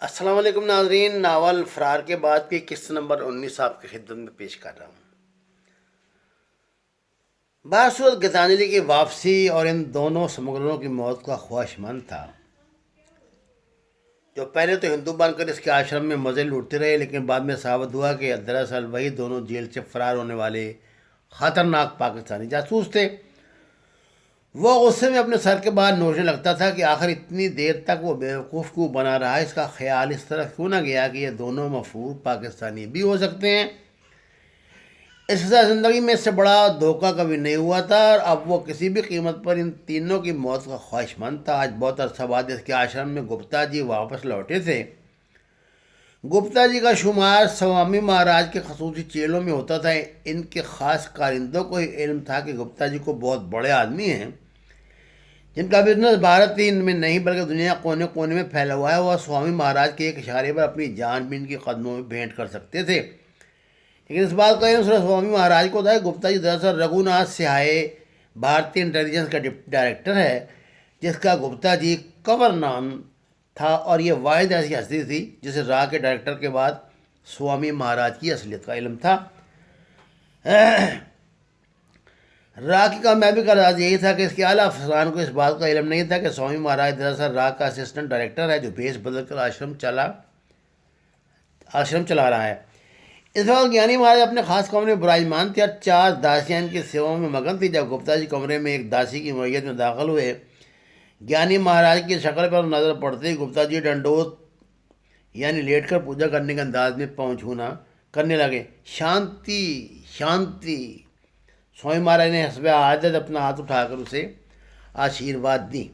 السلام علیکم ناظرین، ناول فرار کے بعد کی قسط نمبر 19 آپ کی خدمت میں پیش کر رہا ہوں۔ بصورت گیتانجلی کی واپسی اور ان دونوں سمگلروں کی موت کا خواہشمند تھا، جو پہلے تو ہندو بن کر اس کے آشرم میں مزے لوٹتے رہے، لیکن بعد میں ثابت ہوا کہ دراصل وہی دونوں جیل سے فرار ہونے والے خطرناک پاکستانی جاسوس تھے۔ وہ غصے میں اپنے سر کے باہر نوچنے لگتا تھا کہ آخر اتنی دیر تک وہ بیوقوف کو بنا رہا، اس کا خیال اس طرح کیوں نہ گیا کہ یہ دونوں مفعول پاکستانی بھی ہو سکتے ہیں۔ اس سے زندگی میں اس سے بڑا دھوکہ کبھی نہیں ہوا تھا، اور اب وہ کسی بھی قیمت پر ان تینوں کی موت کا خواہشمند تھا۔ آج بہت عرصہ بعد اس کے آشرم میں گپتا جی واپس لوٹے تھے۔ گپتا جی کا شمار سوامی مہاراج کے خصوصی چیلوں میں ہوتا تھا۔ ان کے خاص کارندوں کو ہی علم تھا کہ گپتا جی کو بہت بڑے آدمی ہیں، جن کا بزنس بھارت ہی میں نہیں بلکہ دنیا کونے کونے میں پھیلا ہوا ہے۔ وہ سوامی مہاراج کے ایک اشارے پر اپنی جان بھی ان کے قدموں میں بھینٹ کر سکتے تھے، لیکن اس بات کا علم صرف سوامی مہاراج کو تھا کہ گپتا جی دراصل رگھو ناتھ سہائے بھارتی انٹیلیجنس کا ڈپٹی ڈائریکٹر ہے، جس کا گپتا جی کنور نام تھا، اور یہ واحد ایسی ہستی تھی جسے را کے ڈائریکٹر کے بعد سوامی مہاراج کی اصلیت کا علم تھا۔ را کی کامیابی کا راز یہی تھا کہ اس کے اعلیٰ افسران کو اس بات کا علم نہیں تھا کہ سوامی مہاراج دراصل را کا اسسٹنٹ ڈائریکٹر ہے، جو بھیس بدل کر آشرم چلا رہا ہے۔ اس وقت گیانی مہاراج اپنے خاص کمرے میں براجمان تھے اور 4 داسیاں ان کی سیوا میں مگن تھی۔ جب گپتا جی کمرے میں ایک داسی کی معیت میں داخل ہوئے، گیانی مہاراج کی شکل پر نظر پڑتے ہی گپتا جی ڈنڈوت یعنی لیٹ کر پوجا کرنے کے انداز میں پاؤں چھونا کرنے لگے۔ شانتی شانتی۔ سوامی مہاراج نے حسب عادت اپنا ہاتھ اٹھا کر اسے آشیرواد دی۔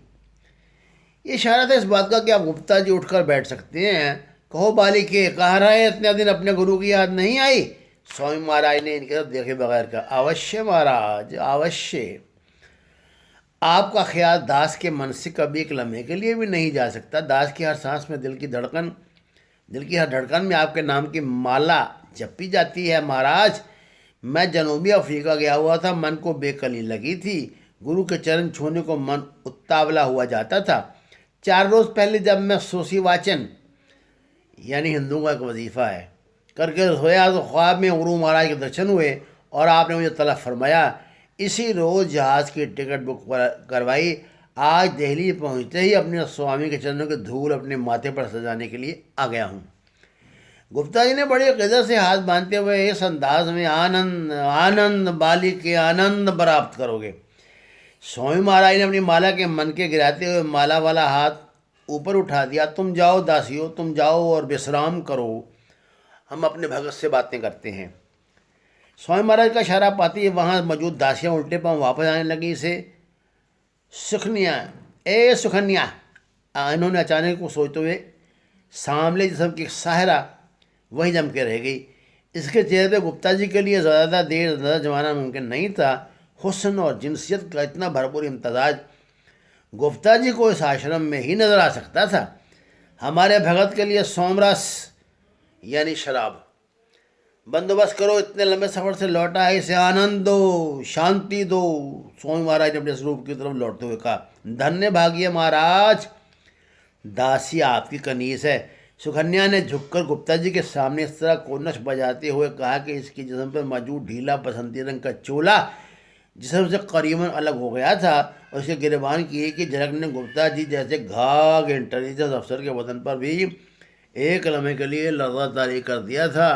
یہ اشارہ تھا اس بات کا کہ آپ گپتا جی اٹھ کر بیٹھ سکتے ہیں۔ کہو بالی کے کہاں رہے اتنے دن، اپنے گرو کی یاد نہیں آئی؟ سوامی مہاراج نے ان کی طرف دیکھے بغیر کہا۔ اوشیہ مہاراج، اوشیہ۔ آپ کا خیال داس کے من سے کبھی ایک لمحے کے لیے بھی نہیں جا سکتا۔ داس کی ہر سانس میں دل کی ہر دھڑکن میں آپ کے نام کی مالا جپی جاتی ہے۔ مہاراج، میں جنوبی افریقہ گیا ہوا تھا، من کو بے کلی لگی تھی، گرو کے چرن چھونے کو من اتاولا ہوا جاتا تھا۔ 4 روز پہلے جب میں سوسی واچن یعنی ہندوؤں کا ایک وظیفہ ہے کر کے سویا تو خواب میں گرو مہاراج کے درشن ہوئے اور آپ نے مجھے طلب فرمایا۔ اسی روز جہاز کی ٹکٹ بک کروائی۔ آج دہلی پہنچتے ہی اپنے سوامی کے چرنوں کے دھول اپنے ماتھے پر سجانے کے لیے آ گیا ہوں۔ گپتا جی نے بڑی قدر سے ہاتھ باندھتے ہوئے اس انداز میں آنند آنند بالی کے آنند براپت کرو گے۔ سوامی مہاراج نے اپنی مالا کے من کے گراتے ہوئے مالا والا ہاتھ اوپر اٹھا دیا۔ تم جاؤ داسیو، تم جاؤ اور وشرام کرو، ہم اپنے بھگت سے باتیں کرتے ہیں۔ سوامی مہاراج کا اشارہ پاتی ہے وہاں موجود داسیاں الٹے پاؤں واپس آنے لگی۔ سکھنیا، اے سکھنیا، انہوں نے اچانک کو سوچتے ہوئے ساملے جسم کی ساحرہ وہی جم کے رہ گئی۔ اس کے چہرے پہ گپتا جی کے لیے زیادہ دیر زیادہ جمانا ممکن نہیں تھا۔ حسن اور جنسیت کا اتنا بھرپور امتزاج گپتا جی کو اس آشرم میں ہی نظر آ سکتا تھا۔ ہمارے بھگت کے لیے سومرس یعنی شراب بندوبست کرو، اتنے لمبے سفر سے لوٹا ہے، اسے آنند دو، شانتی دو۔ سوامی مہاراج نے اپنے سوروپ کی طرف لوٹتے ہوئے کہا۔ دھنیہ بھاگیے مہاراج، داسی آپ کی کنیز ہے۔ سکھنیا نے جھک کر گپتا جی کے سامنے اس طرح کونش بجاتے ہوئے کہا کہ اس کی جسم پر موجود ڈھیلا بسنتی رنگ کا چولا جسم سے قریباً الگ ہو گیا تھا، اور اس کے گریبان کی ایک ہی جھلک نے گپتا جی جیسے گھاگ انٹیلیجنس افسر کے بدن پر بھی ایک لمحے کے لیے لرزہ طاری کر دیا تھا۔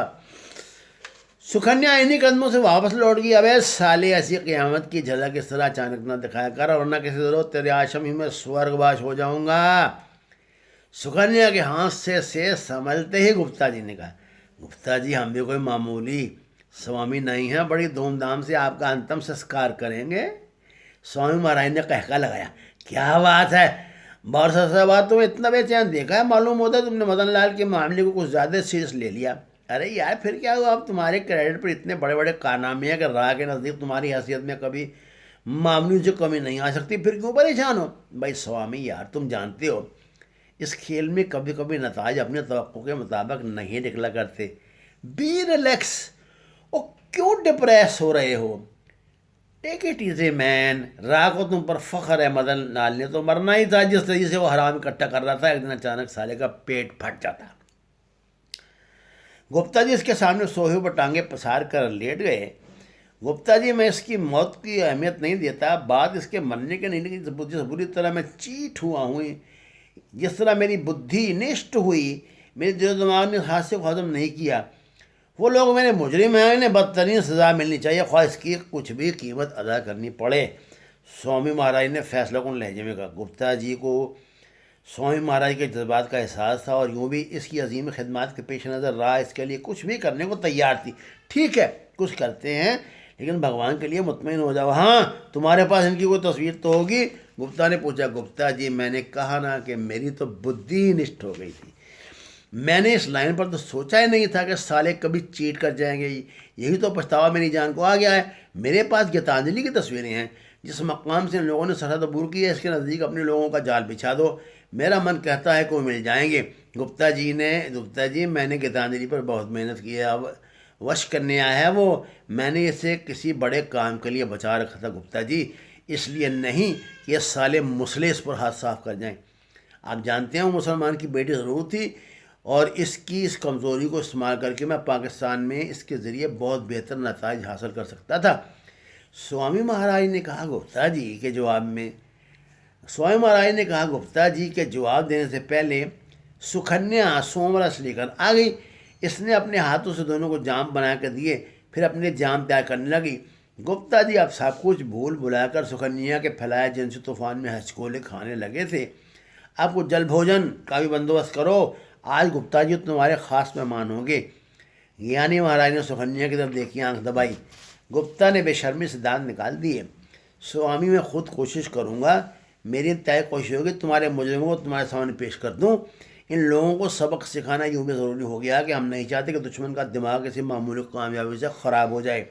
سکھنیا انہی قدموں سے واپس لوٹ گئی۔ ابے سالے، ایسی قیامت کی جھلک اس طرح اچانک نہ دکھایا کر، ورنہ کسی ضرورت تیرے آشرم ہی میں سورگ باش ہو جاؤں گا۔ سکھنیا کے ہاتھ سے سنبھلتے ہی گپتا جی نے کہا۔ گپتا جی، ہم بھی کوئی معمولی سوامی نہیں ہیں، بڑی دھوم دھام سے آپ کا انتم سنسکار کریں گے۔ سوامی مہاراج نے قہقہ لگایا۔ کیا بات ہے، بہت سا بات تمہیں اتنا بے چین دیکھا ہے، معلوم ہوتا ہے تم نے مدن لال کے معاملے کو کچھ زیادہ سیریس لے لیا۔ ارے یار، پھر کیا ہوا؟ اب تمہارے کریڈٹ پر اتنے بڑے بڑے کارنامے ہیں کہ راہ کے نزدیک تمہاری حیثیت میں کبھی معاملوں سے کمی نہیں آ سکتی، پھر کیوں پریشان ہو؟ بھائی سوامی یار، تم جانتے ہو اس کھیل میں کبھی کبھی نتائج اپنے توقع کے مطابق نہیں نکلا کرتے۔ Be relax. او کیوں ڈپریس ہو رہے ہو؟ ٹیک اٹ ایزی مین، راہ کو تم پر فخر ہے، مدن لال نے تو مرنا ہی تھا۔ جس طریقے سے وہ حرام اکٹھا کر رہا تھا، ایک دن اچانک سالے کا پیٹ پھٹ جاتا۔ گپتا جی اس کے سامنے سوہے پر ٹانگیں پسار کر لیٹ گئے۔ گپتا جی، میں اس کی موت کی اہمیت نہیں دیتا، بات اس کے مرنے کے نہیں، لیکن جس بری طرح میں چیٹ ہوا ہوں، جس طرح میری بدھی نشٹ ہوئی، میرے دل و دماغ نے اس حادثے کو ہضم نہیں کیا، وہ لوگ میرے مجرم ہیں، انہیں بدترین سزا ملنی چاہیے، خواہ اس کی کچھ بھی قیمت ادا کرنی پڑے۔ سوامی مہاراج نے فیصلہ کن لہجے میں کہا۔ گپتا جی کو سوامی مہاراج کے جذبات کا احساس تھا، اور یوں بھی اس کی عظیم خدمات کے پیش نظر راہ اس کے لیے کچھ بھی کرنے کو تیار تھی۔ ٹھیک ہے، کچھ کرتے ہیں، لیکن بھگوان کے لیے مطمئن ہو جاؤ۔ ہاں، تمہارے پاس ان کی کوئی تصویر تو ہوگی؟ گپتا نے پوچھا۔ گپتا جی، میں نے کہا نا کہ میری تو بدھی ہی نشٹ ہو گئی تھی، میں نے اس لائن پر تو سوچا ہی نہیں تھا کہ سالے کبھی چیٹ کر جائیں گے، یہی تو پچھتاوا میری جان کو آ گیا ہے۔ میرے پاس گیتانجلی کی تصویریں ہیں، جس مقام سے ان لوگوں نے سرحد عبور کی ہے، اس کے نزدیک اپنے لوگوں کا جال بچھا دو، میرا من کہتا ہے کہ وہ مل جائیں گے۔ گپتا جی، میں نے گیتانجلی پر بہت محنت کی ہے، اب وش کرنے آیا ہے وہ، میں نے اسے کسی بڑے کام کے لیے بچا رکھا تھا گپتا جی، اس لیے نہیں کہ یہ سالے مسلے اس پر ہاتھ صاف کر جائیں۔ آپ جانتے ہیں وہ مسلمان کی بیٹی ضرور تھی، اور اس کی اس کمزوری کو استعمال کر کے میں پاکستان میں اس کے ذریعے بہت بہتر نتائج حاصل کر سکتا تھا۔ سوامی مہاراج نے کہا گپتا جی کے جواب دینے سے پہلے سکھنیا سومرس لے کر آ گئی۔ اس نے اپنے ہاتھوں سے دونوں کو جام بنا کر دیے، پھر اپنے جام تیار کرنے لگی۔ گپتا جی، آپ سب کچھ بھول بھلا کر سکھنیا کے پھیلائے جنسی طوفان میں ہچکولے کھانے لگے تھے۔ آپ کو جل بھوجن کا بھی بندوبست کرو، آج گپتا جی تمہارے خاص مہمان ہوں گے۔ گیانی مہاراج نے سکھنیا کی طرف دیکھی، آنکھ دبائی۔ گپتا نے بے شرمی سے دانت نکال دیے۔ سوامی، میں خود کوشش کروں گا، میری طے کوشش ہوگی تمہارے مجرموں کو تمہارے سامنے پیش کر دوں۔ ان لوگوں کو سبق سکھانا یوں بھی ضروری ہو گیا کہ ہم نہیں چاہتے کہ دشمن کا دماغ کسی معمولی کامیابی سے خراب ہو جائے۔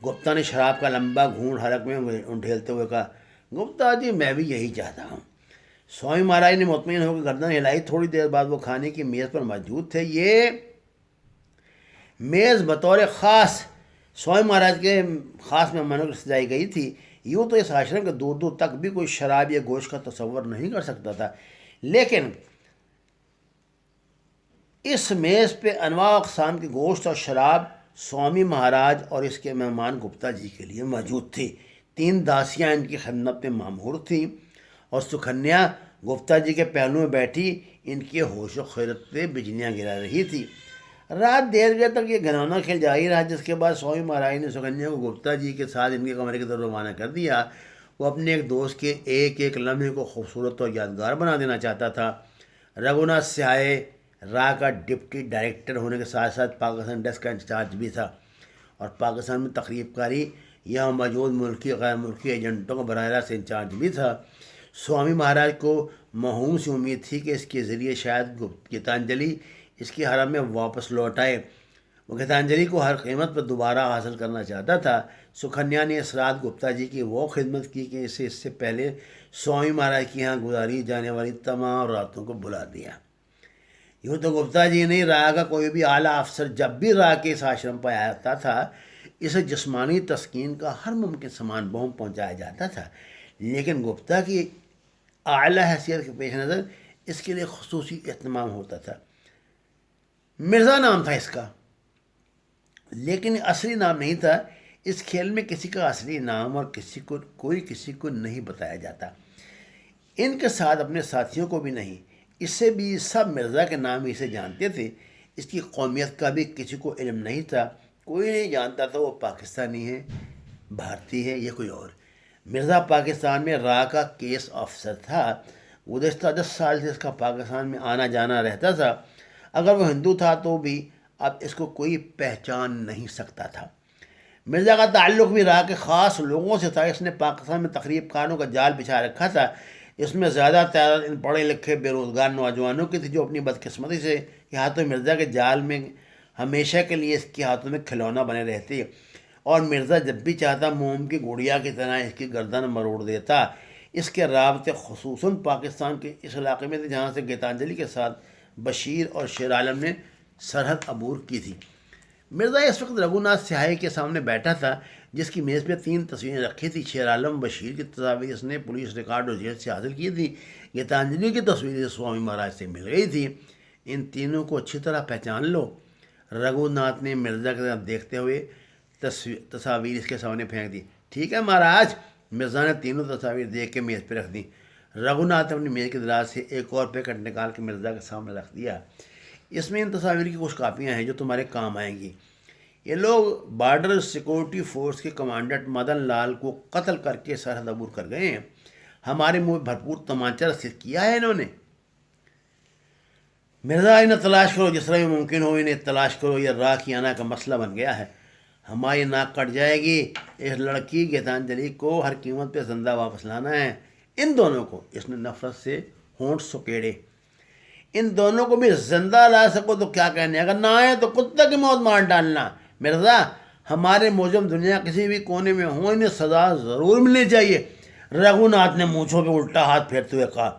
گپتا نے شراب کا لمبا گھونٹ حلق میں انڈھیلتے ہوئے کہا۔ گپتا جی، میں بھی یہی چاہتا ہوں۔ سوامی مہاراج نے مطمئن ہو کر گردن ہلائی۔ تھوڑی دیر بعد وہ کھانے کی میز پر موجود تھے۔ یہ میز بطور خاص سوامی مہاراج کے خاص مہمانوں کی سجائی گئی تھی۔ یوں تو اس آشرم کے دور دور تک بھی کوئی شراب یا گوشت کا تصور نہیں کر سکتا تھا، لیکن اس میز پہ انواع اقسام کے گوشت اور شراب سوامی مہاراج اور اس کے مہمان گپتا جی کے لیے موجود تھی۔ 3 داسیاں ان کی خدمت میں مامور تھیں، اور سکھنیا گپتا جی کے پہلو میں بیٹھی ان کے ہوش و خیرت پہ بجلیاں گرا رہی تھی۔ رات دیر گئے تک یہ گھناؤنا کھیل جاری رہا، جس کے بعد سوامی مہاراج نے سکھنیا کو گپتا جی کے ساتھ ان کے کمرے کی طرف روانہ کر دیا۔ وہ اپنے ایک دوست کے ایک ایک لمحے کو خوبصورت اور یادگار بنا دینا چاہتا تھا۔ رگھوناتھ سہائے راہ کا ڈپٹی ڈائریکٹر ہونے کے ساتھ ساتھ پاکستان ڈیسک کا انچارج بھی تھا، اور پاکستان میں تقریب کاری یا موجود ملکی غیر ملکی ایجنٹوں کا براہ راست انچارج بھی تھا۔ سوامی مہاراج کو موہوم سی امید تھی کہ اس کے ذریعے شاید گیتانجلی اس کے حرم میں واپس لوٹ آئے۔ وہ گیتانجلی کو ہر قیمت پر دوبارہ حاصل کرنا چاہتا تھا۔ سکھنیا نے اس رات گپتا جی کی وہ خدمت کی کہ اسے اس سے پہلے سوامی مہاراج کی یہاں گزاری جانے والی تمام راتوں کو بلا دیا۔ یوں تو گپتا جی نہیں، راہ کا کوئی بھی اعلیٰ افسر جب بھی راہ کے اس آشرم پر آتا تھا، اسے جسمانی تسکین کا ہر ممکن سامان بہم پہنچایا جاتا تھا، لیکن گپتا کی اعلیٰ حیثیت کے پیش نظر اس کے لیے خصوصی اہتمام ہوتا تھا۔ مرزا نام تھا اس کا، لیکن اصلی نام نہیں تھا۔ اس کھیل میں کسی کا اصلی نام اور کسی کو نہیں بتایا جاتا، ان کے ساتھ اپنے ساتھیوں کو بھی نہیں۔ اس سے بھی سب مرزا کے نام ہی سے جانتے تھے۔ اس کی قومیت کا بھی کسی کو علم نہیں تھا، کوئی نہیں جانتا تھا وہ پاکستانی ہے، بھارتی ہے یا کوئی اور۔ مرزا پاکستان میں راہ کا کیس آفیسر تھا۔ گزشتہ 10 سال سے اس کا پاکستان میں آنا جانا رہتا تھا۔ اگر وہ ہندو تھا تو بھی اب اس کو کوئی پہچان نہیں سکتا تھا۔ مرزا کا تعلق بھی راہ کے خاص لوگوں سے تھا۔ اس نے پاکستان میں تقریب کاروں کا جال بچھا رکھا تھا۔ اس میں زیادہ تعداد ان پڑھے لکھے بے روزگار نوجوانوں کی تھی جو اپنی بدقسمتی سے کہ ہاتھوں مرزا کے جال میں ہمیشہ کے لیے اس کے ہاتھوں میں کھلونا بنے رہتے، اور مرزا جب بھی چاہتا موم کی گڑیا کی طرح اس کی گردن مروڑ دیتا۔ اس کے رابطے خصوصاً پاکستان کے اس علاقے میں تھے جہاں سے گیتانجلی کے ساتھ بشیر اور شیر عالم نے سرحد عبور کی تھی۔ مرزا اس وقت رگھوناتھ سہائی کے سامنے بیٹھا تھا، جس کی میز پہ 3 تصویریں رکھی تھی۔ شیر عالم بشیر کی تصاویر اس نے پولیس ریکارڈ اور جیل سے حاصل کی تھی۔ گیتانجلی کی تصویریں سوامی مہاراج سے مل گئی تھی۔ ان تینوں کو اچھی طرح پہچان لو۔ رگھوناتھ نے مرزا کی طرف دیکھتے ہوئے تصاویر اس کے سامنے پھینک دی۔ ٹھیک ہے مہاراج۔ مرزا نے تینوں تصاویر دیکھ کے میز پہ رکھ دی۔ رگھوناتھ اپنی میز کی دراز سے ایک اور پیکٹ نکال کے مرزا کے سامنے رکھ دیا۔ اس میں ان تصاویر کی کچھ کاپیاں ہیں جو تمہارے کام آئیں گی۔ یہ لوگ بارڈر سیکورٹی فورس کے کمانڈنٹ مدن لال کو قتل کر کے سرحد عبور کر گئے ہیں۔ ہمارے منہ بھرپور تمانچہ رسید کیا ہے انہوں نے۔ مرزا انہیں تلاش کرو، جس طرح بھی ممکن ہو انہیں تلاش کرو، یہ راہ کی آنا کا مسئلہ بن گیا ہے۔ ہماری ناک کٹ جائے گی۔ اس لڑکی گیتانجلی کو ہر قیمت پہ زندہ واپس لانا ہے۔ ان دونوں کو، اس نے نفرت سے ہونٹ سکیڑے، ان دونوں کو بھی زندہ لا سکو تو کیا کہنے، اگر نہ آئے تو کتے کی موت مار ڈالنا۔ مرزا، ہمارے مجرم دنیا کسی بھی کونے میں ہوں، انہیں سزا ضرور ملنی چاہیے۔ رگھوناتھ نے مونچھوں پہ الٹا ہاتھ پھیرتے ہوئے کہا۔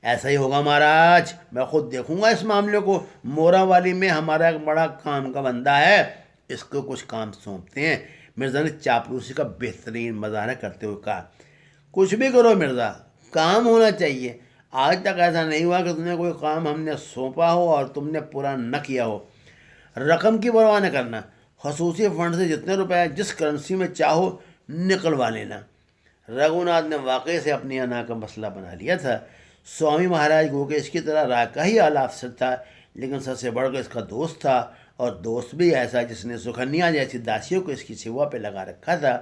ایسا ہی ہوگا مہاراج، میں خود دیکھوں گا اس معاملے کو۔ مورا والی میں ہمارا ایک بڑا کام کا بندہ ہے، اس کو کچھ کام سونپتے ہیں۔ مرزا نے چاپلوسی کا بہترین مظاہرہ کرتے ہوئے کہا۔ کچھ بھی کرو مرزا، کام ہونا چاہیے۔ آج تک ایسا نہیں ہوا کہ تمہیں کوئی کام ہم نے سونپا ہو اور تم نے پورا نہ کیا ہو۔ رقم کی پرواہ نہ کرنا، خصوصی فنڈ سے جتنے روپے جس کرنسی میں چاہو نکلوا لینا۔ رگھوناتھ نے واقعی سے اپنی انا کا مسئلہ بنا لیا تھا۔ سوامی مہاراج گو کہ اس کی طرح راہ کا ہی اعلی افسر تھا، لیکن سب سے بڑھ کر اس کا دوست تھا، اور دوست بھی ایسا جس نے سکھنیا جیسی داسیوں کو اس کی سیوا پہ لگا رکھا تھا۔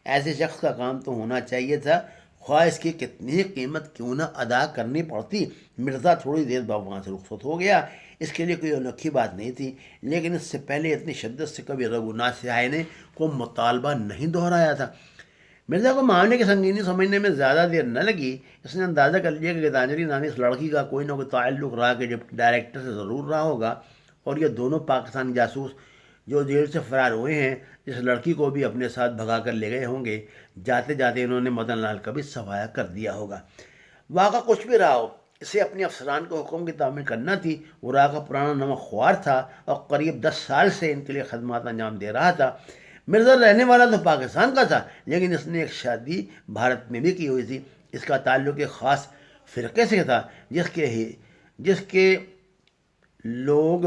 ایسے شخص کا کام تو ہونا چاہیے تھا، خواہ اس کی کتنی قیمت کیوں نہ ادا کرنی پڑتی۔ مرزا تھوڑی دیر بعد وہاں سے رخصت ہو گیا۔ اس کے لیے کوئی انوکھی بات نہیں تھی، لیکن اس سے پہلے اتنی شدت سے کبھی رگھوناتھ سہائی نے کوئی مطالبہ نہیں دہرایا تھا۔ مرزا کو معاملے کی سنگینی سمجھنے میں زیادہ دیر نہ لگی۔ اس نے اندازہ کر لیا کہ گیتانجلی نامی اس لڑکی کا کوئی نہ کوئی تعلق راہ کے ڈپٹی ڈائریکٹر سے ضرور رہا ہوگا، اور یہ دونوں پاکستانی جاسوس جو جیل سے فرار ہوئے ہیں اس لڑکی کو بھی اپنے ساتھ بھگا کر لے گئے ہوں گے۔ جاتے جاتے انہوں نے مدن لال کا بھی صفایا کر دیا ہوگا۔ واقعہ کچھ بھی رہا ہو، اسے اپنے افسران کو حکم کی تعمیل کرنا تھی۔ وہ راہ کا پرانا نمک خوار تھا اور قریب 10 سال سے ان کے لیے خدمات انجام دے رہا تھا۔ مرزا رہنے والا تو پاکستان کا تھا، لیکن اس نے ایک شادی بھارت میں بھی کی ہوئی تھی۔ اس کا تعلق ایک خاص فرقے سے تھا، جس کے لوگ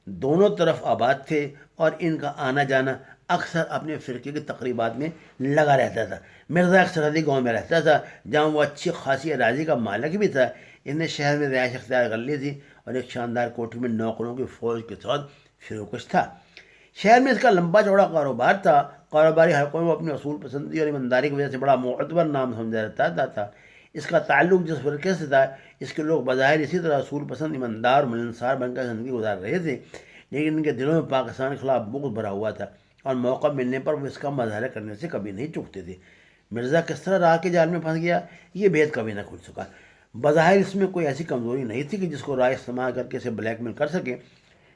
دونوں طرف آباد تھے، اور ان کا آنا جانا اکثر اپنے فرقے کی تقریبات میں لگا رہتا تھا۔ مرزا ایک سرحدی گاؤں میں رہتا تھا، جہاں وہ اچھی خاصی اراضی کا مالک بھی تھا۔ اس نے شہر میں رہائش اختیار کر لی تھی اور ایک شاندار کوٹھی میں نوکروں کی فوج کے ساتھ فروکش تھا۔ شہر میں اس کا لمبا چوڑا کاروبار تھا۔ کاروباری حلقوں میں اپنی اصول پسندی اور ایمانداری کی وجہ سے بڑا معتبر نام سمجھا جاتا تھا۔ اس کا تعلق جس فرقے سے تھا، اس کے لوگ بظاہر اسی طرح اصول پسند، ایماندار اور ملنسار بن کر زندگی گزار رہے تھے، لیکن ان کے دلوں میں پاکستان کے خلاف بغض بھرا ہوا تھا، اور موقع ملنے پر وہ اس کا مظاہرہ کرنے سے کبھی نہیں چوکتے تھے۔ مرزا کس طرح راہ کے جال میں پھنس گیا، یہ بھید کبھی نہ کھل سکا۔ بظاہر اس میں کوئی ایسی کمزوری نہیں تھی کہ جس کو راہ استعمال کر کے اسے بلیک میل کر سکے،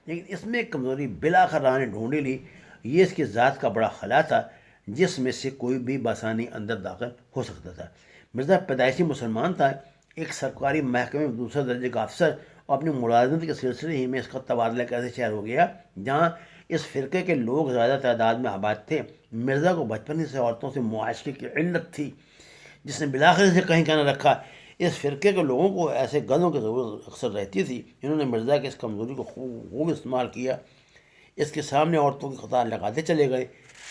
لیکن اس میں ایک کمزوری بالآخر راہ نے ڈھونڈی لی۔ یہ اس کی ذات کا بڑا خلا تھا، جس میں سے کوئی بھی بآسانی اندر داخل ہو سکتا تھا۔ مرزا پیدائشی مسلمان تھا، ایک سرکاری محکمے میں دوسرے درجے کا افسر، اور اپنی ملازمت کے سلسلے ہی میں اس کا تبادلہ ایسے شہر ہو گیا جہاں اس فرقے کے لوگ زیادہ تعداد میں آباد تھے۔ مرزا کو بچپن سے عورتوں سے معاشرے کی علت تھی، جس نے بالآخر سے کہیں نہ رکھا۔ اس فرقے کے لوگوں کو ایسے گدھوں کی ضرورت اکثر رہتی تھی۔ انہوں نے مرزا کی اس کمزوری کو خوب استعمال کیا، اس کے سامنے عورتوں کی قطار لگاتے چلے گئے۔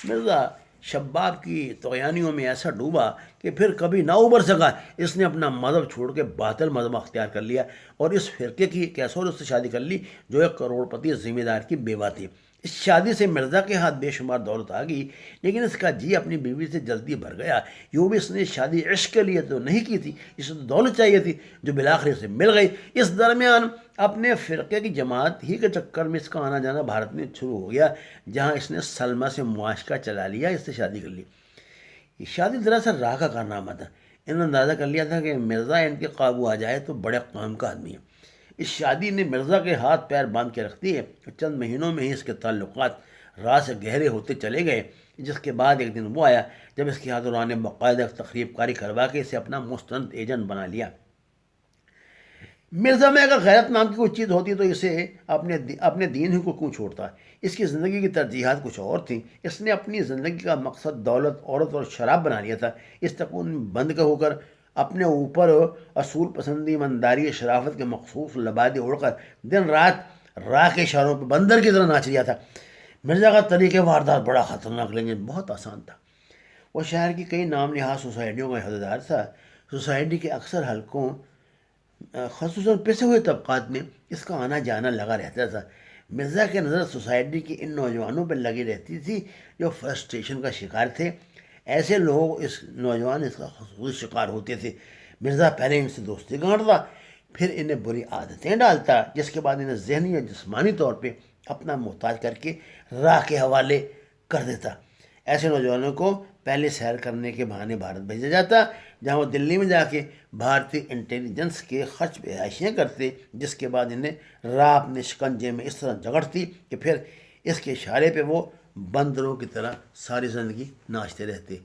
مرزا شباب کی طغیانیوں میں ایسا ڈوبا کہ پھر کبھی نہ ابھر سکا۔ اس نے اپنا مذہب چھوڑ کے باطل مذہب اختیار کر لیا، اور اس فرقے کی ایک ایسے عورت سے شادی کر لی جو ایک کروڑ پتی ذمہ دار کی بیوہ تھی۔ اس شادی سے مرزا کے ہاتھ بے شمار دولت آ گئی، لیکن اس کا جی اپنی بیوی سے جلدی بھر گیا۔ یوں بھی اس نے شادی عشق کے لیے تو نہیں کی تھی، اسے تو دولت چاہیے تھی، جو بالآخر اسے مل گئی۔ اس درمیان اپنے فرقے کی جماعت ہی کے چکر میں اس کا آنا جانا بھارت میں شروع ہو گیا، جہاں اس نے سلما سے معاشقہ چلا لیا، اس سے شادی کر لی۔ یہ شادی دراصل راہ کا کارنامہ تھا۔ انہوں نے اندازہ کر لیا تھا کہ مرزا ان کے قابو آ جائے تو بڑے قام کا آدمی ہے۔ اس شادی نے مرزا کے ہاتھ پیر باندھ کے رکھ دیے۔ چند مہینوں میں ہی اس کے تعلقات راہ سے گہرے ہوتے چلے گئے، جس کے بعد ایک دن وہ آیا جب اس کے ہاتھوں راہ نے باقاعدہ تقریب کاری کروا کے اسے اپنا مستند ایجنٹ بنا لیا۔ مرزا میں اگر غیرت نام کی کوئی چیز ہوتی تو اسے اپنے دین ہی کو کیوں چھوڑتا؟ اس کی زندگی کی ترجیحات کچھ اور تھیں. اس نے اپنی زندگی کا مقصد دولت، عورت اور شراب بنا لیا تھا. اس تکون میں بند ہو کر اپنے اوپر اصول پسندی، ایمانداری، شرافت کے مخصوص لبادے اڑ کر دن رات راہ کے اشاروں پہ بندر کی طرح ناچ رہا تھا. مرزا کا طریقہ واردات بڑا خطرناک لیکن بہت آسان تھا. وہ شہر کی کئی نام نہاد سوسائٹیوں کا عہدیدار تھا. سوسائٹی کے اکثر حلقوں، خصوصاً پیسے ہوئے طبقات میں اس کا آنا جانا لگا رہتا تھا. مرزا کی نظر سوسائٹی کے ان نوجوانوں پہ لگی رہتی تھی جو فرسٹریشن کا شکار تھے. ایسے لوگ اس کا خصوصی شکار ہوتے تھے. مرزا پہلے ان سے دوستی گانٹتا، پھر انہیں بری عادتیں ڈالتا، جس کے بعد انہیں ذہنی یا جسمانی طور پہ اپنا محتاج کر کے راہ کے حوالے کر دیتا. ایسے نوجوانوں کو پہلے سیر کرنے کے بہانے بھارت بھیجا جاتا، جہاں وہ دلی میں جا کے بھارتی انٹیلیجنس کے خرچ پہ عائشیاں کرتے، جس کے بعد انہیں راہ اپنے شکنجے میں اس طرح جگڑتی کہ پھر اس کے اشارے پہ وہ بندروں کی طرح ساری زندگی ناچتے رہتے.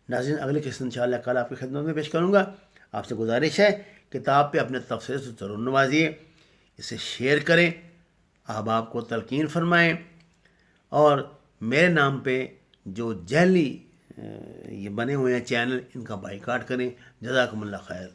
ناظرین، اگلی قسط انشاءاللہ کل آپ کی خدمت میں پیش کروں گا. آپ سے گزارش ہے کتاب پہ اپنے تبصرے سے ضرور نوازیے، اسے شیئر کریں، احباب کو تلقین فرمائیں، اور میرے نام پہ جو جعلی یہ بنے ہوئے ہیں چینل، ان کا بائیکاٹ کریں. جزاکم اللہ خیر.